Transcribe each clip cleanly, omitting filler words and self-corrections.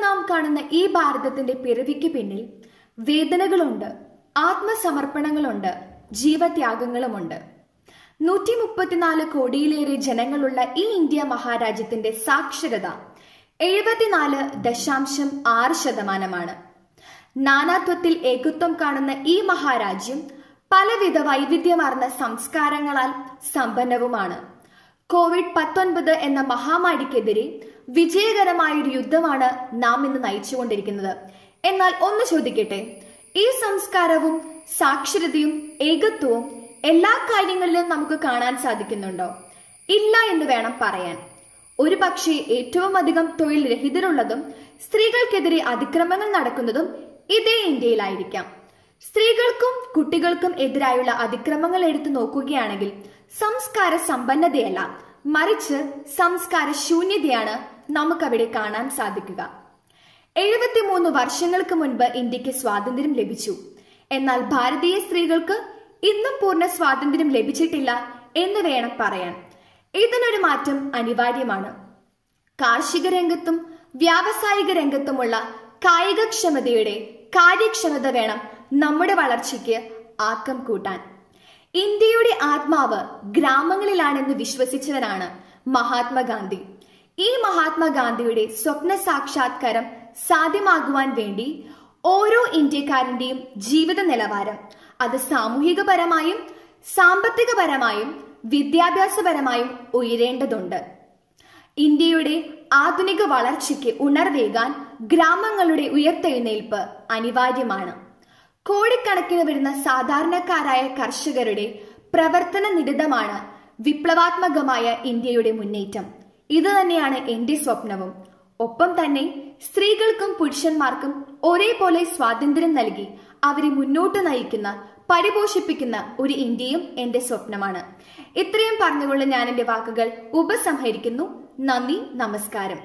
നാം കാണുന്ന ഈ ഭാരതത്തിന്റെ പിറവിക്ക് പിന്നിൽ വേദനകളുണ്ട്, ആത്മസമർപ്പണങ്ങളുണ്ട്, ജീവത്യാഗങ്ങളുമുണ്ട്. 134 കോടിയിലേറെ ജനങ്ങളുള്ള ഈ ഇന്ത്യ മഹാരാജ്യത്തിന്റെ സാക്ഷരത 74.6%. നാനാത്വത്തിൽ ഏകത്വം കാണുന്ന ഈ മഹാരാജ്യം പലവിധ വൈവിധ്യമാർന്ന സംസ്കാരങ്ങളാൽ സമ്പന്നവുമാണ്. COVID-19 എന്ന മഹാമാരിക്കെതിരെ വിജയകരമായൊരു യുദ്ധമാണ് നാം ഇന്ന് നയിച്ചുകൊണ്ടിരിക്കുന്നത്. എന്നാൽ ഒന്ന് ചോദിക്കട്ടെ, ഈ സംസ്കാരവും സാക്ഷരതയും ഏകത്വവും എല്ലാ കാര്യങ്ങളിലും നമുക്ക് കാണാൻ സാധിക്കുന്നുണ്ടോ? ഇല്ല എന്ന് വേണം പറയാൻ. ഒരു പക്ഷേ ഏറ്റവും അധികം തൊഴിൽ രഹിതരുള്ളതും സ്ത്രീകൾക്കെതിരെ അതിക്രമങ്ങൾ നടക്കുന്നതും ഇതേ ഇന്ത്യയിലായിരിക്കാം. സ്ത്രീകൾക്കും കുട്ടികൾക്കും എതിരായുള്ള അതിക്രമങ്ങൾ എടുത്തു നോക്കുകയാണെങ്കിൽ സംസ്കാര സമ്പന്നതയല്ല, മറിച്ച് സംസ്കാര ശൂന്യതയാണ് നമുക്കവിടെ കാണാൻ സാധിക്കുക. 73 വർഷങ്ങൾക്ക് മുൻപ് ഇന്ത്യക്ക് സ്വാതന്ത്ര്യം ലഭിച്ചു. എന്നാൽ ഭാരതീയ സ്ത്രീകൾക്ക് ഇന്നും പൂർണ്ണ സ്വാതന്ത്ര്യം ലഭിച്ചിട്ടില്ല എന്ന് വേണം പറയാൻ. ഇതിനൊരു മാറ്റം അനിവാര്യമാണ്. കാർഷിക രംഗത്തും വ്യാവസായിക രംഗത്തുമുള്ള കായികക്ഷമതയുടെ കാര്യക്ഷമത വേണം നമ്മുടെ വളർച്ചയ്ക്ക് ആക്കം കൂട്ടാൻ. ഇന്ത്യയുടെ ആത്മാവ് ഗ്രാമങ്ങളിലാണെന്ന് വിശ്വസിച്ചവനാണ് മഹാത്മാഗാന്ധി. ഈ മഹാത്മാഗാന്ധിയുടെ സ്വപ്ന സാക്ഷാത്കാരം സാധ്യമാകുവാൻ വേണ്ടി ഓരോ ഇന്ത്യക്കാരന്റെയും ജീവിത നിലവാരം അത് സാമൂഹികപരമായും സാമ്പത്തികപരമായും വിദ്യാഭ്യാസപരമായും ഉയരേണ്ടതുണ്ട്. ഇന്ത്യയുടെ ആധുനിക വളർച്ചയ്ക്ക് ഉണർവേകാൻ ഗ്രാമങ്ങളുടെ ഉയർത്തെഴുന്നേൽപ്പ് അനിവാര്യമാണ്. കോടിക്കണക്കിന് വരുന്ന സാധാരണക്കാരായ കർഷകരുടെ പ്രവർത്തന നിരതമാണ് വിപ്ലവാത്മകമായ ഇന്ത്യയുടെ മുന്നേറ്റം. ഇത് തന്നെയാണ് എന്റെ സ്വപ്നവും. ഒപ്പം തന്നെ സ്ത്രീകൾക്കും പുരുഷന്മാർക്കും ഒരേപോലെ സ്വാതന്ത്ര്യം നൽകി അവരെ മുന്നോട്ട് നയിക്കുന്ന പരിപോഷിപ്പിക്കുന്ന ഒരു ഇന്ത്യയും എന്റെ സ്വപ്നമാണ്. ഇത്രയും പറഞ്ഞുകൊണ്ട് ഞാൻ എന്റെ വാക്കുകൾ ഉപസംഹരിക്കുന്നു. നന്ദി, നമസ്കാരം.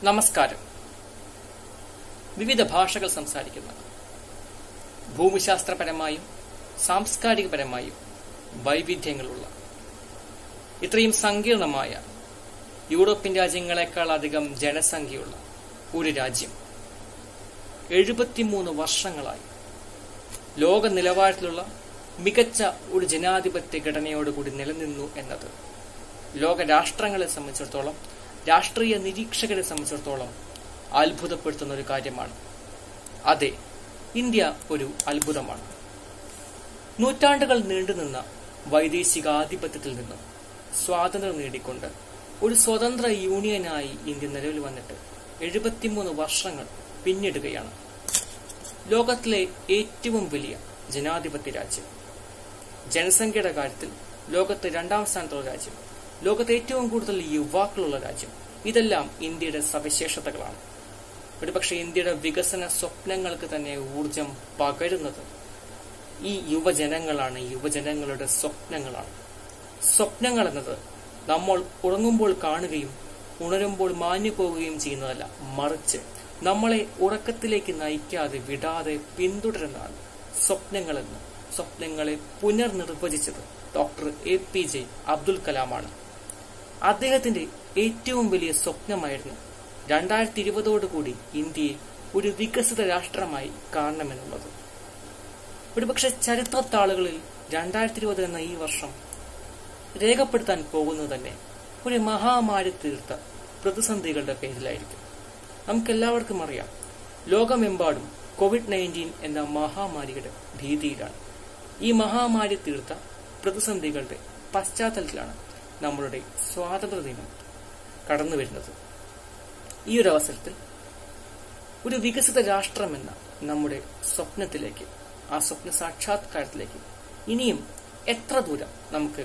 നമസ്കാരം. വിവിധ ഭാഷകൾ സംസാരിക്കുന്ന, ഭൂമിശാസ്ത്രപരമായും സാംസ്കാരികപരമായും വൈവിധ്യങ്ങളുള്ള, ഇത്രയും സങ്കീർണമായ യൂറോപ്യൻ രാജ്യങ്ങളെക്കാൾ അധികം ജനസംഖ്യയുള്ള ഒരു രാജ്യം 73 വർഷങ്ങളായി ലോക നിലവാരത്തിലുള്ള മികച്ച ഒരു ജനാധിപത്യ ഘടനയോടുകൂടി നിലനിന്നു എന്നത് ലോക രാഷ്ട്രങ്ങളെ സംബന്ധിച്ചിടത്തോളം, രാഷ്ട്രീയ നിരീക്ഷകരെ സംബന്ധിച്ചിടത്തോളം അത്ഭുതപ്പെടുത്തുന്ന ഒരു കാര്യമാണ്. അതെ, ഇന്ത്യ ഒരു അത്ഭുതമാണ്. നൂറ്റാണ്ടുകൾ നീണ്ടുനിന്ന വൈദേശികാധിപത്യത്തിൽ നിന്നും സ്വാതന്ത്ര്യം നേടിക്കൊണ്ട് ഒരു സ്വതന്ത്ര യൂണിയനായി ഇന്ത്യ നിലവിൽ വന്നിട്ട് 73 വർഷങ്ങൾ പിന്നിടുകയാണ്. ലോകത്തിലെ ഏറ്റവും വലിയ ജനാധിപത്യ രാജ്യം, ജനസംഖ്യയുടെ കാര്യത്തിൽ ലോകത്ത് 2ാം സ്ഥാനത്തുള്ള രാജ്യം, ലോകത്തെ ഏറ്റവും കൂടുതൽ യുവാക്കളുള്ള രാജ്യം, ഇതെല്ലാം ഇന്ത്യയുടെ സവിശേഷതകളാണ്. ഒരുപക്ഷെ ഇന്ത്യയുടെ വികസന സ്വപ്നങ്ങൾക്ക് തന്നെ ഊർജം പകരുന്നത് ഈ യുവജനങ്ങളാണ്, യുവജനങ്ങളുടെ സ്വപ്നങ്ങളാണ്. സ്വപ്നങ്ങൾ എന്നത് നമ്മൾ ഉറങ്ങുമ്പോൾ കാണുകയും ഉണരുമ്പോൾ മാഞ്ഞു പോവുകയും ചെയ്യുന്നതല്ല, മറിച്ച് നമ്മളെ ഉറക്കത്തിലേക്ക് നയിക്കാതെ വിടാതെ പിന്തുടരുന്നതാണ് സ്വപ്നങ്ങളെന്ന്. സ്വപ്നങ്ങളെ പുനർനിർവചിച്ചത് ഡോക്ടർ APJ അബ്ദുൽ കലാമാണ്. അദ്ദേഹത്തിന്റെ ഏറ്റവും വലിയ സ്വപ്നമായിരുന്നു 2020 ഇന്ത്യയെ ഒരു വികസിത രാഷ്ട്രമായി കാണണമെന്നുള്ളത്. ഒരുപക്ഷെ ചരിത്രത്താളുകളിൽ 2020 എന്ന ഈ വർഷം രേഖപ്പെടുത്താൻ പോകുന്നത് തന്നെ ഒരു മഹാമാരി തീർത്ത പ്രതിസന്ധികളുടെ പേരിലായിരിക്കും. നമുക്കെല്ലാവർക്കും അറിയാം, ലോകമെമ്പാടും COVID-19 എന്ന മഹാമാരിയുടെ ഭീതിയിലാണ്. ഈ മഹാമാരി തീർത്ത പ്രതിസന്ധികളുടെ പശ്ചാത്തലത്തിലാണ് നമ്മളുടെ സ്വാതന്ത്ര്യ ദിനം കടന്നു വരുന്നത്. ഈ ഒരു അവസരത്തിൽ ഒരു വികസിത രാഷ്ട്രമെന്ന നമ്മുടെ സ്വപ്നത്തിലേക്ക്, ആ സ്വപ്ന സാക്ഷാത്കാരത്തിലേക്ക് ഇനിയും എത്ര ദൂരം നമുക്ക്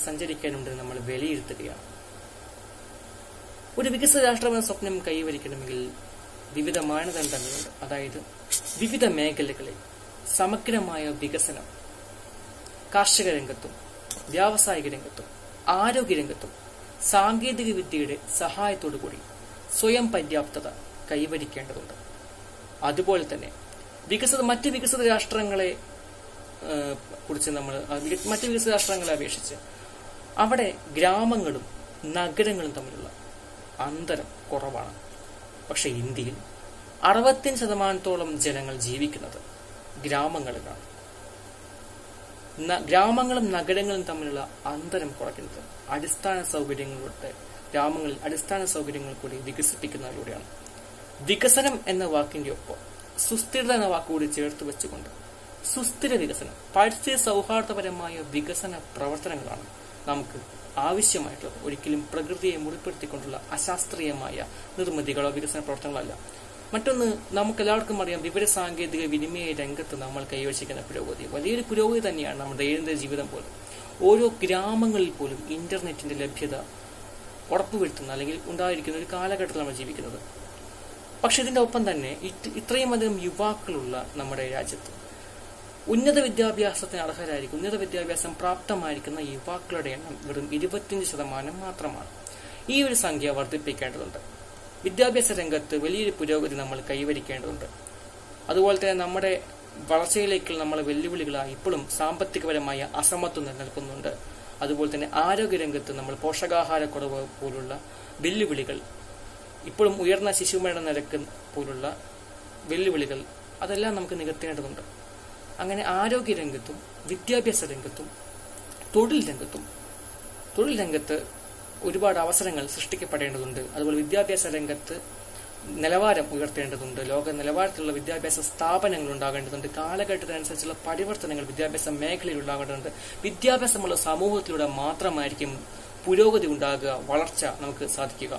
സഞ്ചരിക്കാനുണ്ട് നമ്മൾ വിലയിരുത്തുകയാണ്. ഒരു വികസിത രാഷ്ട്രമെന്ന സ്വപ്നം കൈവരിക്കണമെങ്കിൽ വിവിധ മാനദണ്ഡങ്ങളുണ്ട്. അതായത് വിവിധ മേഖലകളിൽ സമഗ്രമായ വികസനം, കാർഷിക രംഗത്തും വ്യാവസായിക രംഗത്തും ആരോഗ്യരംഗത്തും സാങ്കേതിക വിദ്യയുടെ സഹായത്തോടു കൂടി സ്വയം പര്യാപ്തത കൈവരിക്കേണ്ടതുണ്ട്. അതുപോലെ തന്നെ മറ്റ് വികസിത രാഷ്ട്രങ്ങളെ കുറിച്ച് മറ്റ് വികസിത രാഷ്ട്രങ്ങളെ അപേക്ഷിച്ച് അവിടെ ഗ്രാമങ്ങളും നഗരങ്ങളും തമ്മിലുള്ള അന്തരം കുറവാണ്. പക്ഷെ ഇന്ത്യയിൽ 65% ജനങ്ങൾ ജീവിക്കുന്നത് ഗ്രാമങ്ങളിലാണ്. ഗ്രാമങ്ങളും നഗരങ്ങളും തമ്മിലുള്ള അന്തരം കുറയ്ക്കുന്നത് ഗ്രാമങ്ങളിൽ അടിസ്ഥാന സൗകര്യങ്ങൾ കൂടി വികസിപ്പിക്കുന്നതിലൂടെയാണ്. വികസനം എന്ന വാക്കിന്റെ ഒപ്പം സുസ്ഥിരത എന്ന വാക്കുകൂടി ചേർത്ത് വെച്ചുകൊണ്ട് സുസ്ഥിര വികസനം, പരിസ്ഥിതി സൗഹാർദ്ദപരമായ വികസന പ്രവർത്തനങ്ങളാണ് നമുക്ക് ആവശ്യമായിട്ടുള്ളത്. ഒരിക്കലും പ്രകൃതിയെ മുറിപ്പെടുത്തിക്കൊണ്ടുള്ള അശാസ്ത്രീയമായ നിർമ്മിതികളോ വികസന പ്രവർത്തനങ്ങളല്ല. മറ്റൊന്ന്, നമുക്കെല്ലാവർക്കും അറിയാം, വിവര സാങ്കേതിക വിനിമയ രംഗത്ത് നമ്മൾ കൈവരിച്ചിരിക്കുന്ന പുരോഗതി വലിയൊരു പുരോഗതി തന്നെയാണ്. നമ്മുടെ ദൈനംദിന ജീവിതം പോലും ഓരോ ഗ്രാമങ്ങളിൽ പോലും ഇന്റർനെറ്റിന്റെ ലഭ്യത ഉറപ്പുവരുത്തുന്ന അല്ലെങ്കിൽ ഉണ്ടായിരിക്കുന്ന ഒരു കാലഘട്ടത്തിൽ നമ്മൾ ജീവിക്കുന്നത്. പക്ഷെ ഇതിന്റെ ഒപ്പം തന്നെ ഇത്രയും അധികം യുവാക്കളുള്ള നമ്മുടെ രാജ്യത്ത് ഉന്നത വിദ്യാഭ്യാസത്തിന് അർഹരായിരിക്കും, ഉന്നത വിദ്യാഭ്യാസം പ്രാപ്തമായിരിക്കുന്ന യുവാക്കളുടെ എണ്ണം വെറും 25% മാത്രമാണ്. ഈ ഒരു സംഖ്യ വർദ്ധിപ്പിക്കേണ്ടതുണ്ട്. വിദ്യാഭ്യാസ രംഗത്ത് വലിയൊരു പുരോഗതി നമ്മൾ കൈവരിക്കേണ്ടതുണ്ട്. അതുപോലെ തന്നെ നമ്മുടെ വളർച്ചയിലേക്കുള്ള നമ്മളെ വെല്ലുവിളികളായി ഇപ്പോഴും സാമ്പത്തികപരമായ അസമത്വം നിലനിൽക്കുന്നുണ്ട്. അതുപോലെ തന്നെ ആരോഗ്യരംഗത്ത് നമ്മൾ പോഷകാഹാരക്കുറവ് പോലുള്ള വെല്ലുവിളികൾ, ഇപ്പോഴും ഉയർന്ന ശിശുമരണ നിരക്ക് പോലുള്ള വെല്ലുവിളികൾ, അതെല്ലാം നമുക്ക് നികത്തേണ്ടതുണ്ട്. അങ്ങനെ ആരോഗ്യരംഗത്തും വിദ്യാഭ്യാസ രംഗത്തും തൊഴിൽ രംഗത്ത് ഒരുപാട് അവസരങ്ങൾ സൃഷ്ടിക്കപ്പെടേണ്ടതുണ്ട്. അതുപോലെ വിദ്യാഭ്യാസ രംഗത്ത് നിലവാരം ഉയർത്തേണ്ടതുണ്ട്. ലോക നിലവാരത്തിലുള്ള വിദ്യാഭ്യാസ സ്ഥാപനങ്ങൾ ഉണ്ടാകേണ്ടതുണ്ട്. കാലഘട്ടത്തിനനുസരിച്ചുള്ള പരിവർത്തനങ്ങൾ വിദ്യാഭ്യാസ മേഖലയിൽ ഉണ്ടാകേണ്ടതുണ്ട്. വിദ്യാഭ്യാസമുള്ള സമൂഹത്തിലൂടെ മാത്രമായിരിക്കും പുരോഗതി ഉണ്ടാകുക, വളർച്ച നമുക്ക് സാധിക്കുക.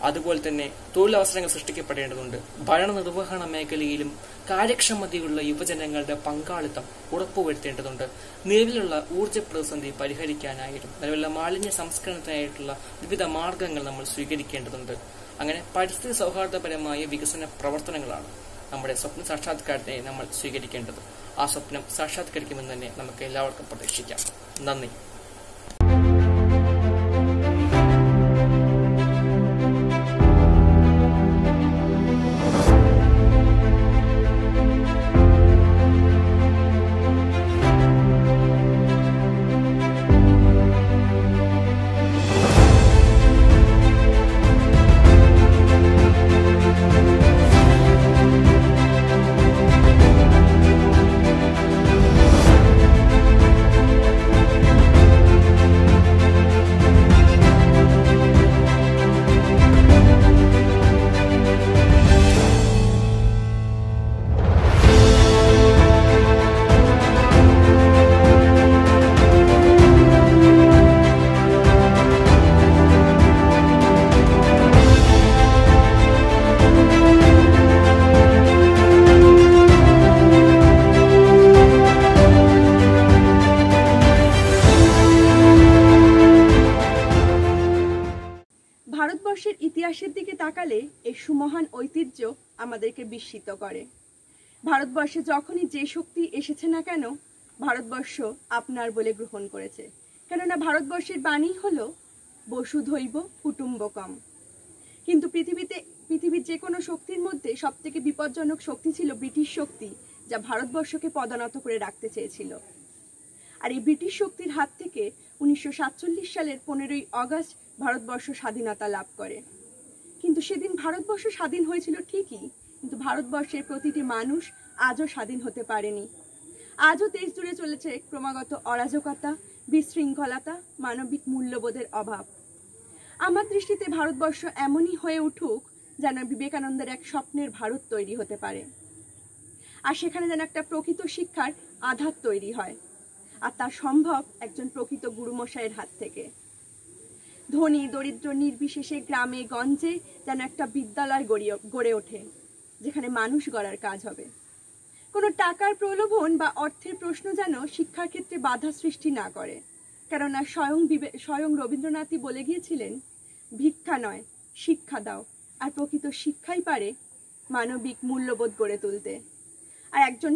അതുപോലെ തന്നെ തൊഴിലവസരങ്ങൾ സൃഷ്ടിക്കപ്പെടേണ്ടതുണ്ട്. ഭരണനിർവഹണ മേഖലയിലും കാര്യക്ഷമതയുള്ള യുവജനങ്ങളുടെ പങ്കാളിത്തം ഉറപ്പുവരുത്തേണ്ടതുണ്ട്. നിലവിലുള്ള ഊർജ്ജ പ്രതിസന്ധി പരിഹരിക്കാനായിട്ടും നിലവിലുള്ള മാലിന്യ സംസ്കരണത്തിനായിട്ടുള്ള വിവിധ മാർഗങ്ങൾ നമ്മൾ സ്വീകരിക്കേണ്ടതുണ്ട്. അങ്ങനെ പരിസ്ഥിതി സൗഹാർദ്ദപരമായ വികസന പ്രവർത്തനങ്ങളാണ് നമ്മുടെ സ്വപ്ന സാക്ഷാത്കാരത്തിനായി നമ്മൾ സ്വീകരിക്കേണ്ടത്. ആ സ്വപ്നം സാക്ഷാത്കരിക്കുമെന്ന് തന്നെ നമുക്ക് എല്ലാവർക്കും പ്രതീക്ഷിക്കാം. നന്ദി. ভারতবর্ষের ইতিহাসের দিকে তাকালে এই সুমহান ঐতিহ্য আমাদেরকে বিস্মিত করে। ভারতবর্ষে যখনই যে শক্তি এসেছে না কেন, ভারতবর্ষ আপনার বলে গ্রহণ করেছে। কেননা ভারতবর্ষের বাণী হলো বসুধৈব কুটুম্বকম। কিন্তু পৃথিবীর যে কোনো শক্তির মধ্যে সবথেকে বিপজ্জনক শক্তি ছিল ব্রিটিশ শক্তি, যা ভারতবর্ষকে পদানত করে রাখতে চেয়েছিল। আর এই ব্রিটিশ শক্তির হাত থেকে 1947 সালের 15ই আগস্ট ভারতবর্ষ স্বাধীনতা লাভ করে। কিন্তু সেদিন ভারতবর্ষ স্বাধীন হয়েছিল ঠিকই, কিন্তু ভারতবর্ষের প্রতিটি মানুষ আজও স্বাধীন হতে পারেনি। আজও দেশ জুড়ে চলেছে ক্রমাগত অরাজকতা, বিশৃঙ্খলতা, মানবিক মূল্যবোধের অভাব। আমার দৃষ্টিতে ভারতবর্ষ এমনই হয়ে উঠুক যেন বিবেকানন্দের এক স্বপ্নের ভারত তৈরি হতে পারে, আর সেখানে যেন একটা প্রকৃত শিক্ষার আধার তৈরি হয়, আর তা সম্ভব একজন প্রকৃত গুরুমশাইয়ের হাত থেকে। ধনী দরিদ্র নির্বিশেষে গ্রামে গঞ্জে যেন একটা বিদ্যালয় গড়ে ওঠে, যেখানে মানুষ গড়ার কাজ হবে। কোনো টাকার প্রলোভন বা অর্থের প্রশ্ন যেন শিক্ষার ক্ষেত্রে বাধা সৃষ্টি না করে, কেননা স্বয়ং রবীন্দ্রনাথই বলে গিয়েছিলেন, ভিক্ষা নয় শিক্ষা দাও, আর প্রকৃত শিক্ষাই পারে মানবিক মূল্যবোধ গড়ে তুলতে। আর একজন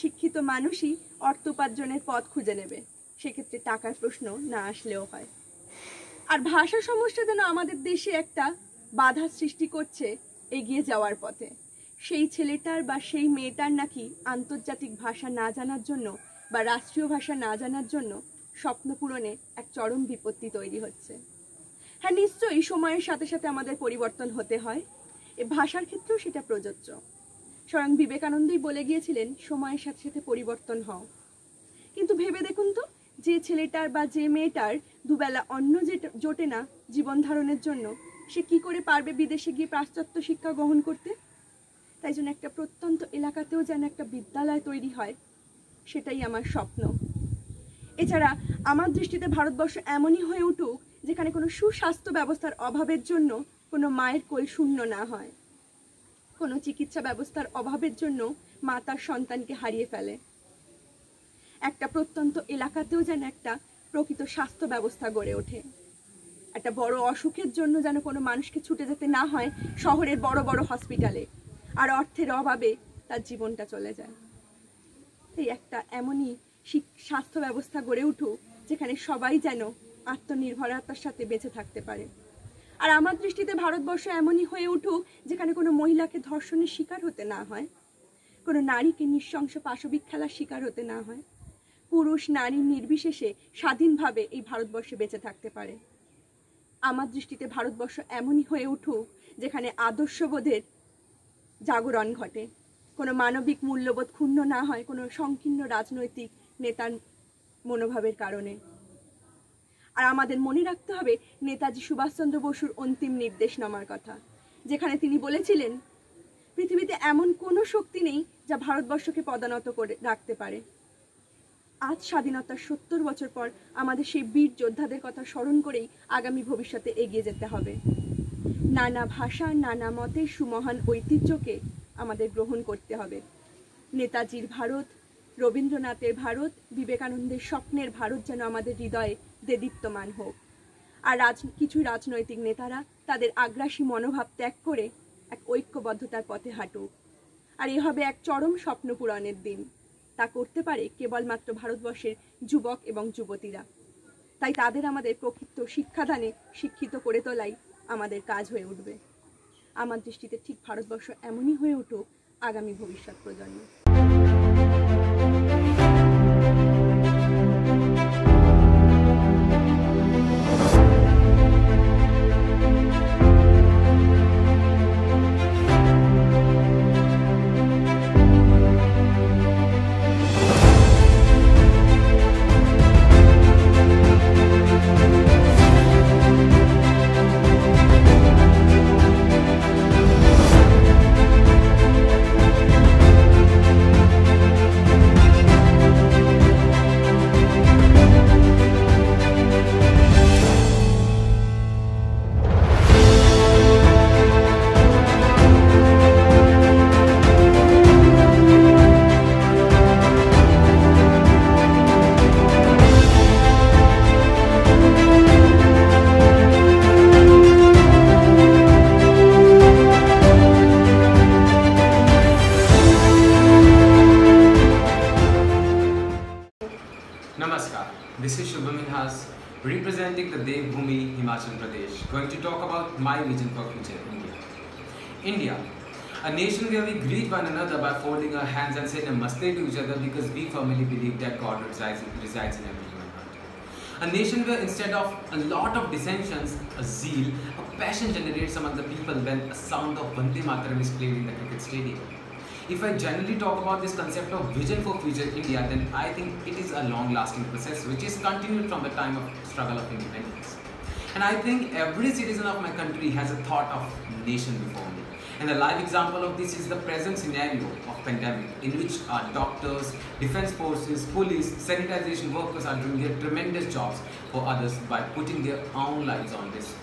শিক্ষিত মানুষই অর্থ উপার্জনের পথ খুঁজে নেবে, সেক্ষেত্রে টাকার প্রশ্ন না আসলেও হয়। আর ভাষা সমস্যা যেন আমাদের দেশে একটা বাধা সৃষ্টি করছে এগিয়ে যাওয়ার পথে। সেই ছেলেটার বা সেই মেয়েটার নাকি আন্তর্জাতিক ভাষা না জানার জন্য বা রাষ্ট্রীয় ভাষা না জানার জন্য স্বপ্ন পূরণে এক চরম বিপত্তি তৈরি হচ্ছে। হ্যাঁ, নিশ্চয়ই সময়ের সাথে সাথে আমাদের পরিবর্তন হতে হয়, এ ভাষার ক্ষেত্রেও সেটা প্রযোজ্য। স্বয়ং বিবেকানন্দই বলে গিয়েছিলেন, সময়ের সাথে সাথে পরিবর্তন হও। কিন্তু ভেবে দেখুন তো, যে ছেলেটার বা যে মেয়েটার দুবেলা অন্ন জোটে না জীবন ধারণের জন্য, সে কি করে পারবে বিদেশে গিয়ে পাশ্চাত্য শিক্ষা গ্রহণ করতে? তাই জন্য একটা প্রত্যন্ত এলাকাতেও যেন একটা বিদ্যালয় তৈরি হয়, সেটাই আমার স্বপ্ন। এছাড়া আমার দৃষ্টিতে ভারতবর্ষ এমনই হয়ে উঠুক যেখানে কোনো সুস্বাস্থ্য ব্যবস্থার অভাবের জন্য কোনো মায়ের কোল শূন্য না হয়, কোনো চিকিৎসা ব্যবস্থার অভাবের জন্য মা তার সন্তানকে হারিয়ে ফেলে। একটা প্রত্যন্ত এলাকাতেও যেন একটা প্রকৃত স্বাস্থ্য ব্যবস্থা গড়ে ওঠে। একটা বড় অসুখের জন্য যেন কোনো মানুষকে ছুটে যেতে না হয় শহরের বড় বড় হসপিটালে, আর অর্থের অভাবে তার জীবনটা চলে যায়। এই একটা এমনই স্বাস্থ্য ব্যবস্থা গড়ে উঠুক যেখানে সবাই যেন আত্মনির্ভরতার সাথে বেঁচে থাকতে পারে। আর আমার দৃষ্টিতে ভারতবর্ষ এমনই হয়ে উঠুক যেখানে কোনো মহিলাকে ধর্ষণের শিকার হতে না হয়, কোনো নারীকে নৃশংস পাশবিক খেলার শিকার হতে না হয়, পুরুষ নারী নির্বিশেষে স্বাধীনভাবে এই ভারতবর্ষে বেঁচে থাকতে পারে। আমার দৃষ্টিতে ভারতবর্ষ এমনই হয়ে উঠুক যেখানে আদর্শবোধের জাগরণ ঘটে, কোনো মানবিক মূল্যবোধ ক্ষুণ্ণ না হয় কোনো সংকীর্ণ রাজনৈতিক নেতার মনোভাবের কারণে। আর আমাদের মনে রাখতে হবে নেতাজি সুভাষচন্দ্র বসুর অন্তিম নির্দেশনামার কথা, যেখানে তিনি বলেছিলেন, পৃথিবীতে এমন কোনো শক্তি নেই যা ভারতবর্ষকে পদানত করে রাখতে পারে। আজ স্বাধীনতার 70 বছর পর আমাদের সেই বীর যোদ্ধাদের কথা স্মরণ করেই আগামী ভবিষ্যতে এগিয়ে যেতে হবে। নানা ভাষা, নানা মতের সুমহান ঐতিহ্যকে আমাদের গ্রহণ করতে হবে। নেতাজির ভারত, রবীন্দ্রনাথের ভারত, বিবেকানন্দের স্বপ্নের ভারত যেন আমাদের হৃদয়ে দেদীপ্যমান হোক। আর কিছু রাজনৈতিক নেতারা তাদের আগ্রাসী মনোভাব ত্যাগ করে এক ঐক্যবদ্ধতার পথে হাঁটুক। আর এ হবে এক চরম স্বপ্ন পূরণের দিন। তা করতে পারে কেবলমাত্র ভারতবর্ষের যুবক এবং যুবতীরা। তাই তাদের আমাদের প্রকৃত শিক্ষাদানে শিক্ষিত করে তোলাই আমাদের কাজ হয়ে উঠবে। আমার দৃষ্টিতে ঠিক ভারতবর্ষ এমনই হয়ে উঠুক আগামী ভবিষ্যৎ প্রজন্ম। Namaskar, this is Shubham Minhas representing the Devbhoomi, Himachal Pradesh, going to talk about my vision for future, India. India, a nation where we greet one another by folding our hands and say namaste to each other because we firmly believe that God resides in every human heart. A nation where instead of a lot of dissensions, a zeal, a passion generates among the people when a sound of Vande Mataram is played in the cricket stadium. If I generally talk about this concept of vision for future India, then I think it is a long-lasting process which is continued from the time of struggle of independence. And I think every citizen of my country has a thought of nation before me. And a live example of this is the present scenario of pandemic, in which our doctors, defense forces, police, sanitization workers are doing their tremendous jobs for others by putting their own lives on risk.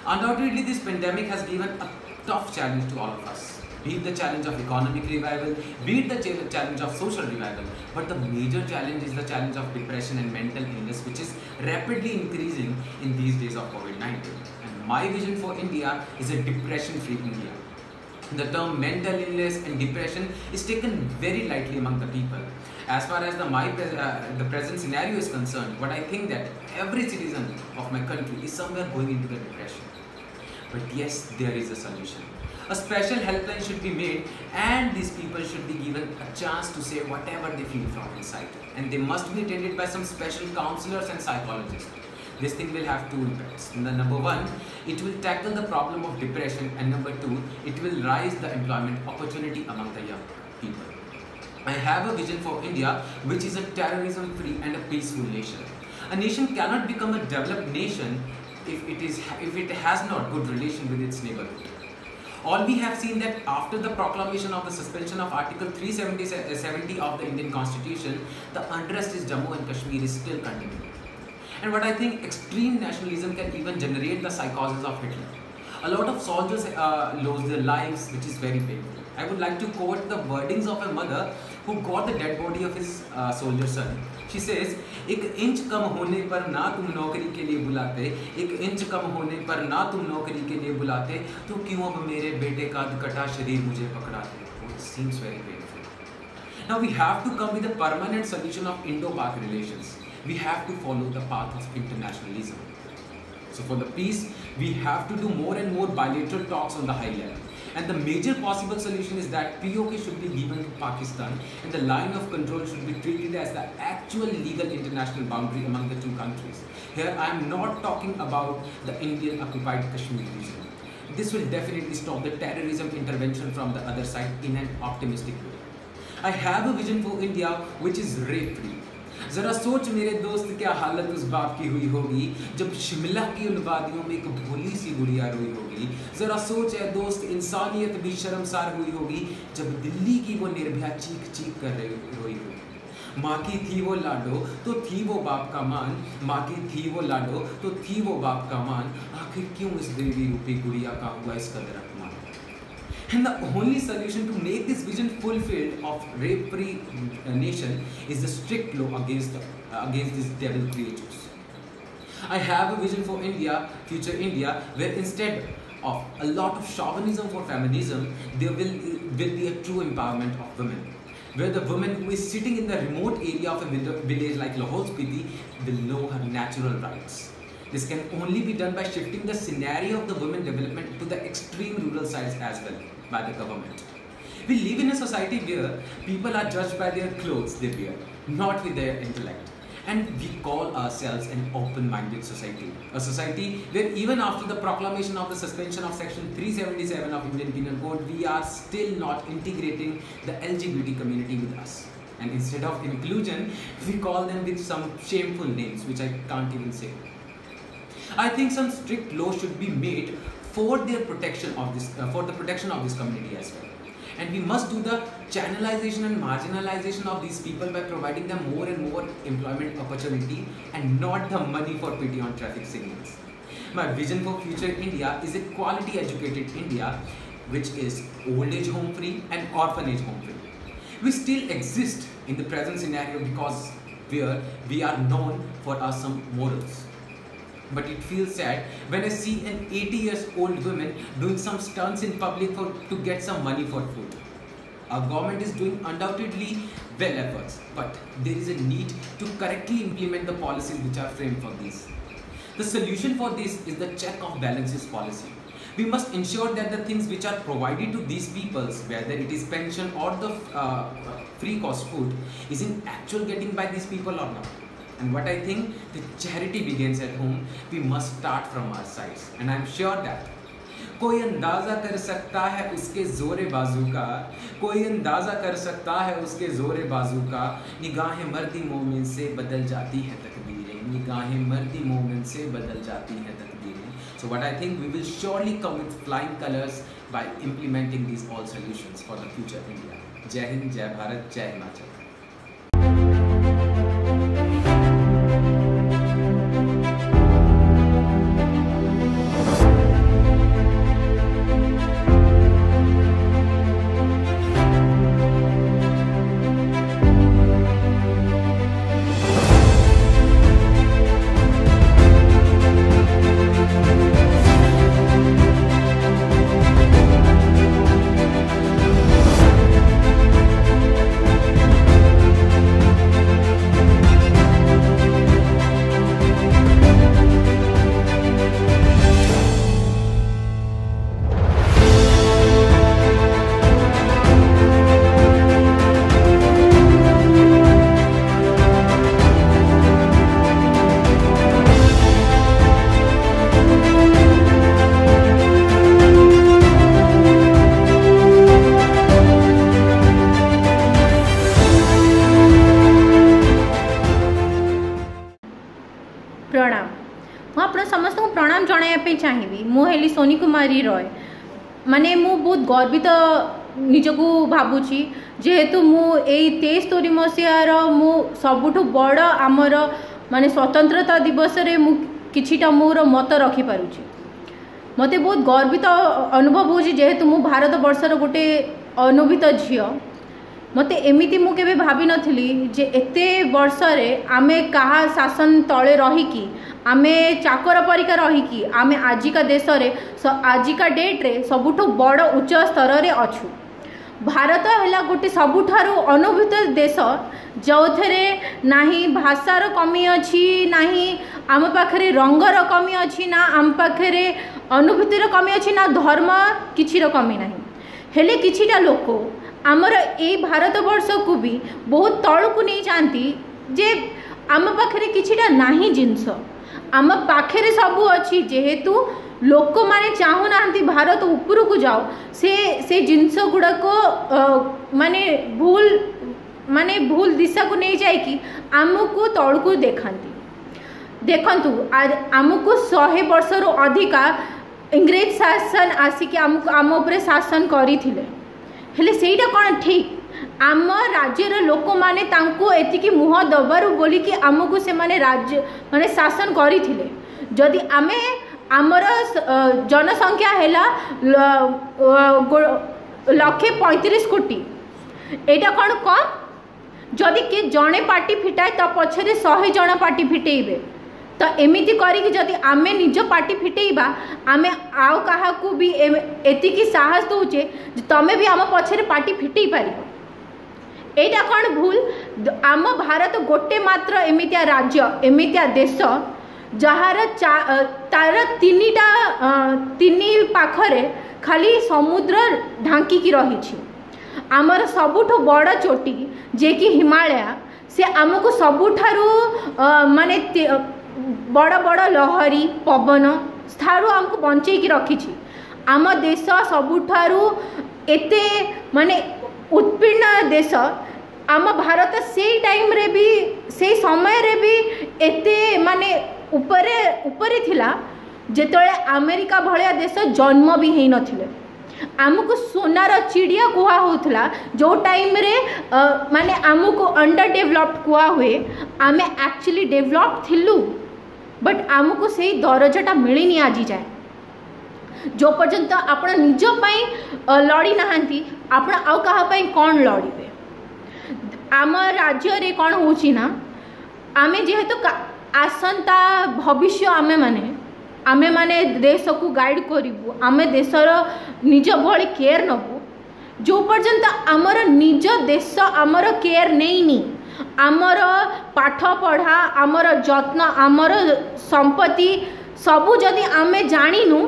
Undoubtedly, this pandemic has given a tough challenge to all of us. Be it the challenge of economic revival, be it the challenge of social revival, but the major challenge is the challenge of depression and mental illness, which is rapidly increasing in these days of COVID-19. And my vision for India is a depression-free India. The term mental illness and depression is taken very lightly among the people. As far as the present scenario is concerned, but I think that every citizen of my country is somewhere going into the depression. But yes, there is a solution. A special helpline should be made, and these people should be given a chance to say whatever they feel from inside. And they must be attended by some special counselors and psychologists. This thing will have two impacts. Number one, it will tackle the problem of depression, and number two, it will raise the employment opportunity among the young people. I have a vision for India which is a terrorism-free and a peaceful nation. A nation cannot become a developed nation if it has not good relation with its neighborhood. All we have seen that after the proclamation of the suspension of Article 370 of the Indian Constitution, the unrest in Jammu and Kashmir is still continuing. And what I think, extreme nationalism can even generate the psychosis of Hitler. A lot of soldiers lost their lives, which is very painful. I would like to quote the wordings of a mother who got the dead body of his soldier son. She says, "एक inch कम होने पर ना तुम नौकरी के लिए बुलाते, एक इंच कम होने पर ना तुम नौकरी के लिए बुलाते, तो क्यों अब मेरे बेटे का कटा शरीर मुझे पकड़ाते?" It seems very painful. Now we have to come with a permanent solution of Indo-Pak relations. We have to follow the path of internationalism. So for the peace, we have to do more and more bilateral talks on the high level. And the major possible solution is that POK should be given to Pakistan, and the line of control should be treated as the actual legal international boundary among the two countries. Here I am not talking about the Indian occupied Kashmir region. This will definitely stop the terrorism intervention from the other side in an optimistic way. I have a vision for India which is rape free. जरा सोच मेरे दोस्त, क्या हालत उस बाप की हुई होगी जब शिमला की उन वादियों में एक भोली सी गुड़िया रोई होगी। जरा सोच है दोस्त, इंसानियत भी शर्मसार हुई होगी जब दिल्ली की वो निर्भया चीख चीख कर रोई होगी। माँ की थी वो लाडो तो थी वो बाप का मान, माँ की थी वो लाडो तो थी वो बाप का मान, आखिर क्यों इस देवी रूपी गुड़िया का हुआ इस कदर अपमान। And the only solution to make this vision fulfilled of rape-free nation is the strict law against these devil creatures. I have a vision for India, future India, where instead of a lot of chauvinism for feminism, there will be a true empowerment of women, where the woman who is sitting in the remote area of a village like Lahore Spiti will know her natural rights. This can only be done by shifting the scenario of the women development to the extreme rural sides as well by the government. We live in a society where people are judged by their clothes they wear, not with their intellect. And we call ourselves an open-minded society. A society where even after the proclamation of the suspension of Section 377 of Indian Penal Code, we are still not integrating the LGBT community with us. And instead of inclusion, we call them with some shameful names, which I can't even say. I think some strict laws should be made for their protection of this, for the protection of this community as well. And we must do the channelization and marginalization of these people by providing them more and more employment opportunity and not the money for pity on traffic signals. My vision for future India is a quality educated India which is old age home free and orphanage home free. We still exist in the present scenario because we are known for our some morals. But it feels sad when I see an 80 years old woman doing some stunts in public to get some money for food. Our government is doing undoubtedly well efforts, but there is a need to correctly implement the policies which are framed for this. The solution for this is the check of balances policy. We must ensure that the things which are provided to these peoples, whether it is pension or the free cost food, is in actual getting by these people or not. And what I think, the charity begins at home. We must start from our sides. And I'm sure that कोई अंदाजा कर सकता है उसके जोरे बाजू का, कोई अंदाजा कर सकता है उसके जोरे बाजू का। निगाहें मर्दी मोमिन से बदल जाती है तकदीरें, निगाहें मर्दी मोमिन से बदल जाती है तकदीरें। So what I think we will surely come with flying colors by implementing these all solutions for the future India. जय हिंद, जय भारत, जय हिमाचल। प्रणाम मु आप समस्त को प्रणाम जनाइबा चाहिए। मुझे सोनी कुमारी रॉय माने मु बहुत गर्वित निजको भावुची जेहेतु मु 23 मसीहार मु सबुठु बड़ आमर माने स्वतंत्रता दिवस रे मु किछिटा मोर मत रखी पारुची। मते बहुत गर्वित अनुभव होची जेहेतु मु भारत वर्षर गोटे अनुभूत झियो। मते एमिति मु केबे भाबी नथिली जे एते वर्ष रे आमे कहा शासन तले रहिकी आमे चाकर परिका रहिकी आमे आजिका देश रे आजिका डेट रे सबुठु बड़ उच्च स्तर रे अछु। भारत है गोटे सबुठारु अनुभूत देश जो थे नाही भाषार कमी अच्छी नाही आम पाखे रंगर कमी अच्छी ना आम पाखे अनुभूतिर कमी अच्छी ना धर्म किछिर कमी नाही। हेले किछिटा लोक आमर ए भारत वर्ष को भी बहुत तलू नहीं जाती जे आम पाखे किछिटा नाही जिनस आम पाखे सबू अच्छी जेहेतु लोक माने चाहू ना भारत ऊपर को जाओ से जिनस गुड़ाक माने भूल दिशा को नहीं जाए आमको तल को देखंतु आमको 100 वर्ष रु अधिका इंग्रेज शासन आसिक आम उपरे शासन करथिले हेले सेटा कौन ठीक आम राज्यर लोक माने तांको एतिकी मुह दबारू बोली कि आमको से माने राज्य माने शासन करथिले। जदि आमे आमर जनसंख्या हैला 135 कोटी एटा कौन कम जदि के जड़े पार्टी फिटाए तो पछरे 100 जन पार्टी फिटेबे तो एमिति करी जदि आमे निज पार्टी फिटेबा आमे आउ कहा को भी एतिकी साहस दउचे तमे भी आम पछरे पार्टी फिटेई पारिबो। एटा कौन भूल आम भारत गोटे मात्र एमितिया राज्य एमितिया देश जार तार तीन पाखरे खाली समुद्र ढांकी रही। आमर सबुठु बड़ चोटी जे कि हिमालय से आमको सबुठारु माने बड़ बड़ लहरी पवन ठारू आमको बंचई की रखी। आम देश सबुठारु एते माने उत्पीर्ण देश आम भारत से टाइम रे भी से समय रे भी एते माने उपरे थिला जेतले अमेरिका भलिया देश जन्म भी हेई नथिले। आमको सोनार चिड़िया कुआ होता जो टाइम रे माने आमको अंडर डेवलप्ड कुआ हुए आमे एक्चुअली डेवलप थिलु बट आमको से दरजाटा मिलनी आज जाए जो पर्यंत आपण निज पई लड़ी नाहंती आपण आउ कहा पई कौन लड़िबे। आम राज्य रे कौन होची ना आमे जेहेतु आसंता भविष्य आमे माने देश को गाइड करिबु आमे देशर निज भली केयर नबु जो पर्यंत आमर निज देश आमर केयर नैनी आमर पाठ पढ़ा आमर जत्न आमर संपत्ति सबू जदि आमे जानिनु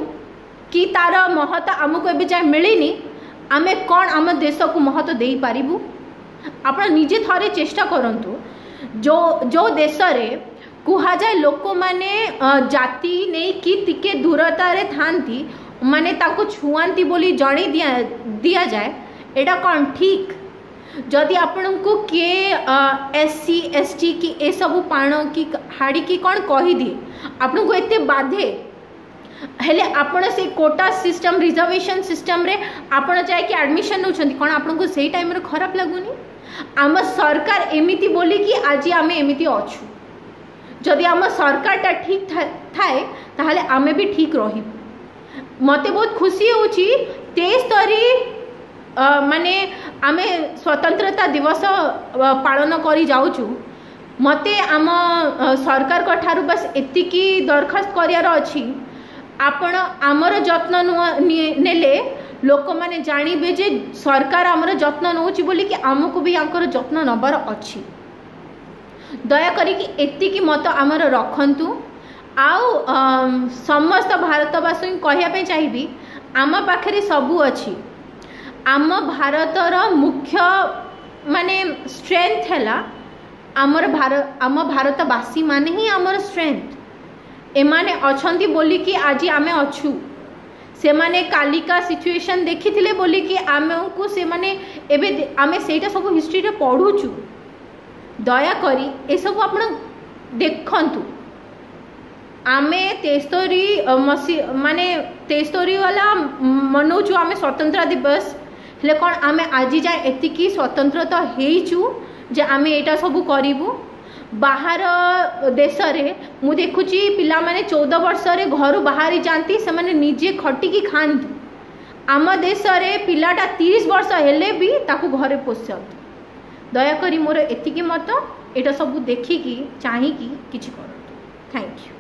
कि तार महत्व आमको एबे जाय मिलिनी आमे कौन आम देश को महत्व दे पारिबु। आपण निजे थरे चेष्टा करंतु जो देश रे कुहा जाए लोक माने जाति नहीं कि टिके दूरता रे थांती माने ताको छुआंती बोली जणे दिया जाए एटा कौन ठीक? जदि आपण को किए SC ST की ए सब पाण की हाड़ी की कौन कही दिए आपण को एते बाधे हेले आपण से कोटा सिस्टम रिजर्वेशन सिस्टम रे आपण जाए कि एडमिशन नउछंती कौन आपण को सेही टाइम रे खराब लागुनी? आम सरकार एमिति बोली कि आज आमे एमिति अछु जदि आम सरकार टा ठीक थाए ताहले आमे भी ठीक रही। मते बहुत खुशी होची 23 तारीख माने आमे स्वतंत्रता दिवस पालन करी जाउछु। मते आम सरकार को ठारू बस एतिकी दरखास्त करियार अछि आपण आमर जत्न नेले लोक माने जानिबे जे सरकार आमर जत्न नउची बोली कि आमको भी आंकर जत्न नबर अछि। दया करी कि एतिकी मत आमर रखंतु। आउ समस्त भारतवासी कहया पे चाहिबी आम पाखरे सबु अछि। आम भारतर मुख्य माने स्ट्रेंथ हैला आम भारतवासी माने ही आमर स्ट्रेंथ। एमाने अछंती बोली कि आज आमे अछु से माने कालिका सिचुएशन देखी थिले बोली कि आमको से माने एबे आमे सेटा सब हिस्ट्री रे पढुछु। दया करी ए सब आपण देखंतु। आमे 73 माने 73 वाला मनोचु आमे स्वतंत्रता दिवस हेले कौन आमे आज जाए एतिकी स्वतंत्रता हेइचु जे आमे एटा सब करिबु। बाहर देश रे मु देखुची पिला माने 14 वर्ष रे घर बाहरी जानती से माने निजे खटी की खांती। आम देश रे पिलाटा 30 वर्ष हेले भी ताकू घरे पोषात। दया करी मोर एतिकी मत एटा सब देखिकी चाहिकी किछि करंतु। Thank you.